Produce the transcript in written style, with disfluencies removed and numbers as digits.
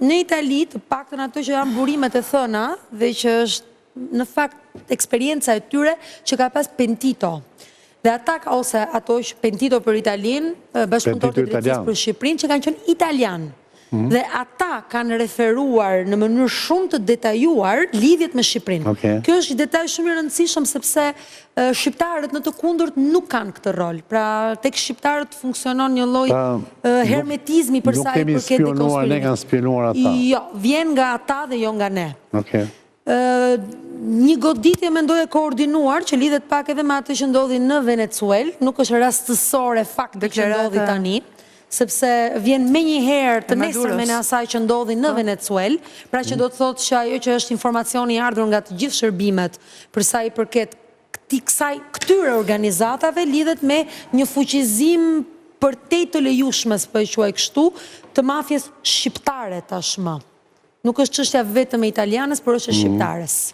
në Itali, të paktën ato që janë burimet e thëna dhe që është në fakt eksperienca e tyre që ka pas Pentito. Dhe ata ose ato që Pentito për Italin, bashkëpunëtorët e drejtësisë për Shqipërinë që kanë qenë italian. Dhe ata kanë referuar në mënyrë shumë të detajuar lidhjet me Shqipërinë. Kjo është një detaj shumë i rëndësishëm sepse shqiptarët në të kundërt nuk kanë këtë rol. Pra tek shqiptarët funksionon një lloj hermetizmi për sa i përket dekonstruimit. Nuk kemi spionuar, ne kanë spionuar ata. Jo, vjen nga ata dhe jo nga ne. Një goditje mendoj e koordinuar që lidhet pak edhe me atë që ndodhi në Venezuelë, nuk është rastësore fakti që ndodhi tani, sepse vjen me një herë të nesërmen e asaj që ndodhi në Venezuelë, pra që do të thotë që ajo që është informacioni i ardhur nga të gjithë shërbimet për sa i përket këtyre organizatave lidhet me një fuqizim përtej të lejushmes, po e quaj kështu, të mafjes shqiptare tashmë. Nuk është çështja vetëm e italianes, por është e shqiptares.